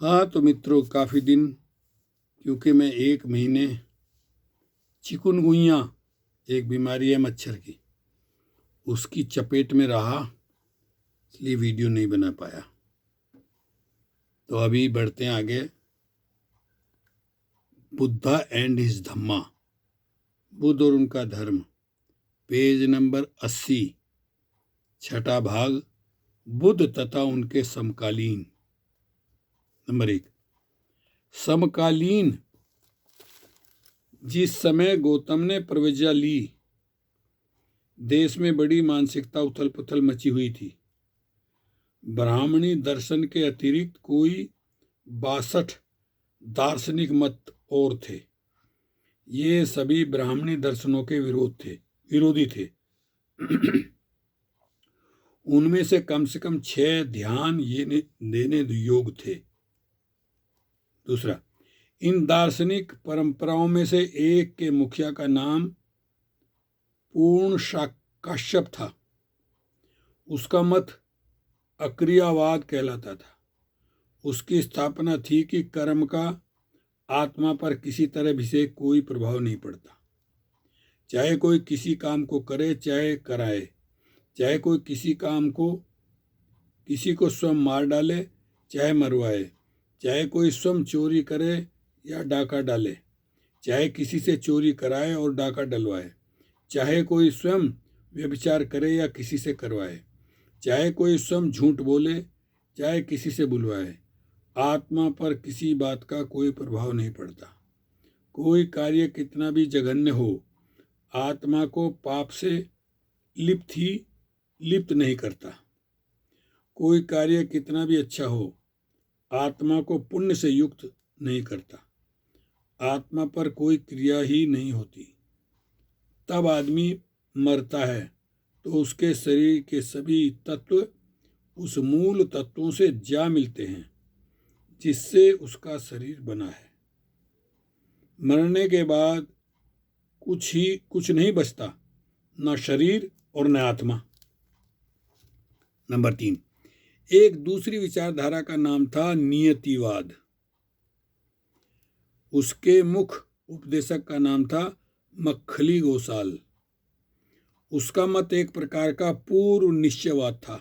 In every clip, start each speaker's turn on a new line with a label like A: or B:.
A: हाँ तो मित्रों, काफ़ी दिन, क्योंकि मैं 1 महीने चिकुनगुनिया एक बीमारी है मच्छर की, उसकी चपेट में रहा, इसलिए वीडियो नहीं बना पाया। तो अभी बढ़ते हैं आगे। बुद्धा एंड हिज धम्मा, बुद्ध और उनका धर्म, पेज नंबर 80, छठा भाग, बुद्ध तथा उनके समकालीन। नंबर 1, समकालीन। जिस समय गौतम ने प्रव्रजा ली, देश में बड़ी मानसिकता उथल पुथल मची हुई थी। ब्राह्मणी दर्शन के अतिरिक्त कोई 62 दार्शनिक मत और थे। ये सभी ब्राह्मणी दर्शनों के विरोधी थे। उनमें से कम 6 ध्यान ये देने योग्य थे। दूसरा, इन दार्शनिक परंपराओं में से एक के मुखिया का नाम पूर्ण काश्यप था। उसका मत अक्रियावाद कहलाता था। उसकी स्थापना थी कि कर्म का आत्मा पर किसी तरह भी से कोई प्रभाव नहीं पड़ता। चाहे कोई किसी काम को करे चाहे कराए, चाहे कोई किसी को स्वयं मार डाले चाहे मरवाए, चाहे कोई स्वयं चोरी करे या डाका डाले, चाहे किसी से चोरी कराए और डाका डलवाए, चाहे कोई स्वयं व्यभिचार करे या किसी से करवाए, चाहे कोई स्वयं झूठ बोले चाहे किसी से बुलवाए, आत्मा पर किसी बात का कोई प्रभाव नहीं पड़ता। कोई कार्य कितना भी जघन्य हो, आत्मा को पाप से लिप्त नहीं करता। कोई कार्य कितना भी अच्छा हो, आत्मा को पुण्य से युक्त नहीं करता। आत्मा पर कोई क्रिया ही नहीं होती। तब आदमी मरता है तो उसके शरीर के सभी तत्व उस मूल तत्वों से जा मिलते हैं जिससे उसका शरीर बना है। मरने के बाद कुछ नहीं बचता, न शरीर और न आत्मा। नंबर 3, एक दूसरी विचारधारा का नाम था नियतिवाद। उसके मुख्य उपदेशक का नाम था मक्खली गोसाल। उसका मत एक प्रकार का पूर्व निश्चयवाद था।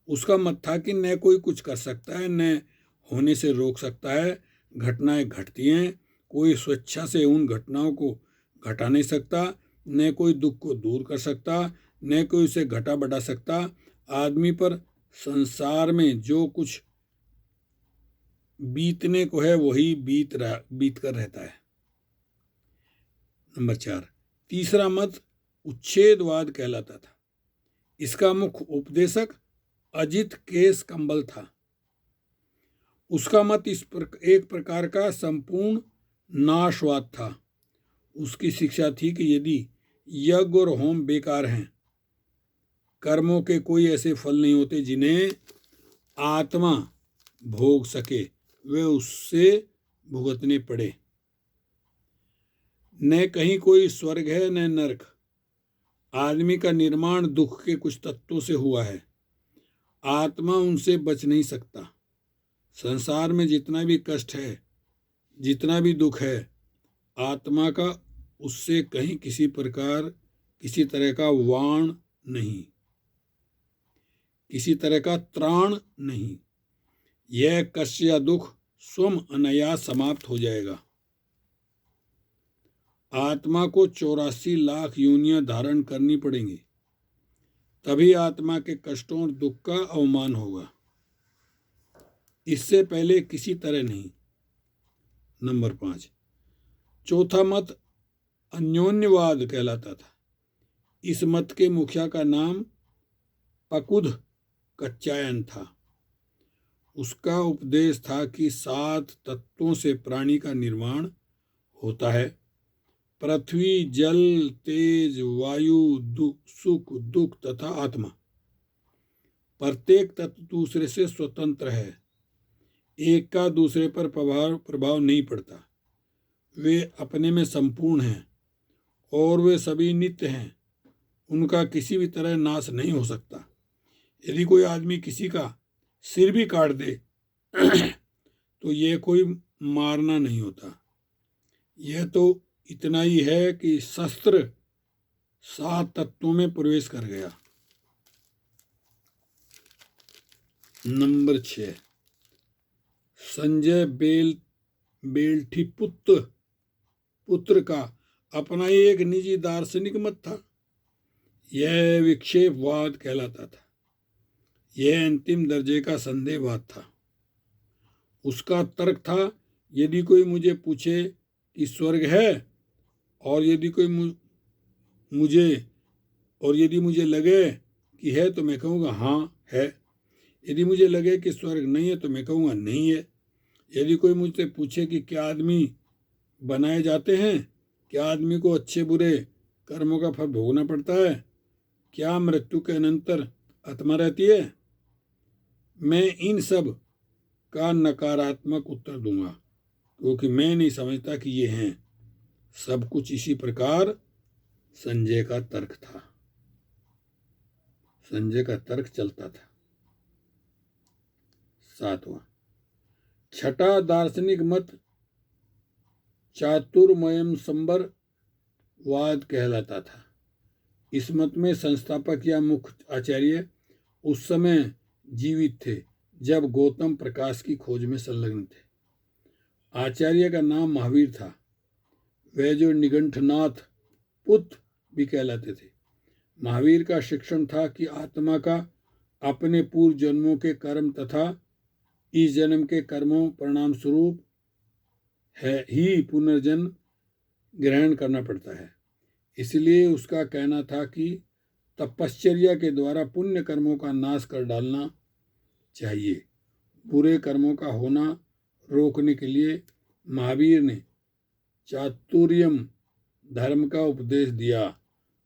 A: उसका मत था कि न कोई कुछ कर सकता है न होने से रोक सकता है। घटनाएं घटती हैं, कोई स्वेच्छा से उन घटनाओं को घटा नहीं सकता, न कोई दुख को दूर कर सकता, न कोई उसे घटा बढ़ा सकता। आदमी पर संसार में जो कुछ बीतने को है वही बीत कर रहता है। नंबर 4, तीसरा मत उच्छेदवाद कहलाता था। इसका मुख्य उपदेशक अजित केस कंबल था। उसका मत एक प्रकार का संपूर्ण नाशवाद था। उसकी शिक्षा थी कि यदि यज्ञ और होम बेकार हैं, कर्मों के कोई ऐसे फल नहीं होते जिन्हें आत्मा भोग सके, वे उससे भुगतने पड़े। न कहीं कोई स्वर्ग है न नरक। आदमी का निर्माण दुख के कुछ तत्वों से हुआ है, आत्मा उनसे बच नहीं सकता। संसार में जितना भी कष्ट है, जितना भी दुख है, आत्मा का उससे कहीं किसी तरह का वाण नहीं, किसी तरह का त्राण नहीं। यह कष्ट या दुख स्वयं अनायास समाप्त हो जाएगा। आत्मा को 84 लाख योनियां धारण करनी पड़ेंगी, तभी आत्मा के कष्टों और दुख का अवमान होगा, इससे पहले किसी तरह नहीं। नंबर 5, चौथा मत अन्योन्यवाद कहलाता था। इस मत के मुखिया का नाम पकुध कच्चायन था। उसका उपदेश था कि 7 तत्वों से प्राणी का निर्माण होता है: पृथ्वी, जल, तेज, वायु, सुख, दुख तथा आत्मा। प्रत्येक तत्व दूसरे से स्वतंत्र है, एक का दूसरे पर प्रभाव नहीं पड़ता। वे अपने में संपूर्ण हैं और वे सभी नित्य हैं। उनका किसी भी तरह नाश नहीं हो सकता। यदि कोई आदमी किसी का सिर भी काट दे तो ये कोई मारना नहीं होता। यह तो इतना ही है कि शस्त्र 7 तत्वों में प्रवेश कर गया। नंबर 6, संजय बेल्ठी पुत्र का अपना ही एक निजी दार्शनिक मत था। यह विक्षेपवाद कहलाता था। यह अंतिम दर्जे का संदेहवाद था। उसका तर्क था, यदि कोई मुझे पूछे कि स्वर्ग है और यदि मुझे लगे कि है तो मैं कहूँगा हाँ है। यदि मुझे लगे कि स्वर्ग नहीं है तो मैं कहूँगा नहीं है। यदि कोई मुझसे पूछे कि क्या आदमी बनाए जाते हैं, क्या आदमी को अच्छे बुरे कर्मों का फल भोगना पड़ता है, क्या मृत्यु के अनंतर आत्मा रहती है, मैं इन सब का नकारात्मक उत्तर दूंगा, क्योंकि मैं नहीं समझता कि ये हैं। सब कुछ इसी प्रकार संजय का तर्क था। संजय का तर्क चलता था। 7वां, छठा दार्शनिक मत चातुर्मयम संबर वाद कहलाता था। इस मत में संस्थापक या मुख्य आचार्य उस समय जीवित थे जब गौतम प्रकाश की खोज में संलग्न थे। आचार्य का नाम महावीर था। वह जो निगंठनाथ पुत्र भी कहलाते थे। महावीर का शिक्षण था कि आत्मा का अपने पूर्व जन्मों के कर्म तथा इस जन्म के कर्मों परिणाम स्वरूप ही पुनर्जन्म ग्रहण करना पड़ता है। इसलिए उसका कहना था कि तपश्चर्या के द्वारा पुण्य कर्मों का नाश कर डालना चाहिए। बुरे कर्मों का होना रोकने के लिए महावीर ने चातुर्यम धर्म का उपदेश दिया,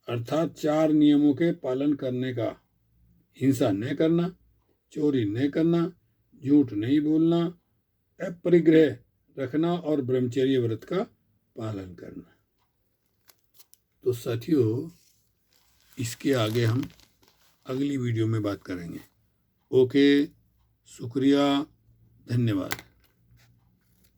A: अर्थात 4 नियमों के पालन करने का। हिंसा न करना, चोरी न करना, झूठ नहीं बोलना, अपरिग्रह रखना और ब्रह्मचर्य व्रत का पालन करना। तो साथियों, इसके आगे हम अगली वीडियो में बात करेंगे। ओके, शुक्रिया, धन्यवाद।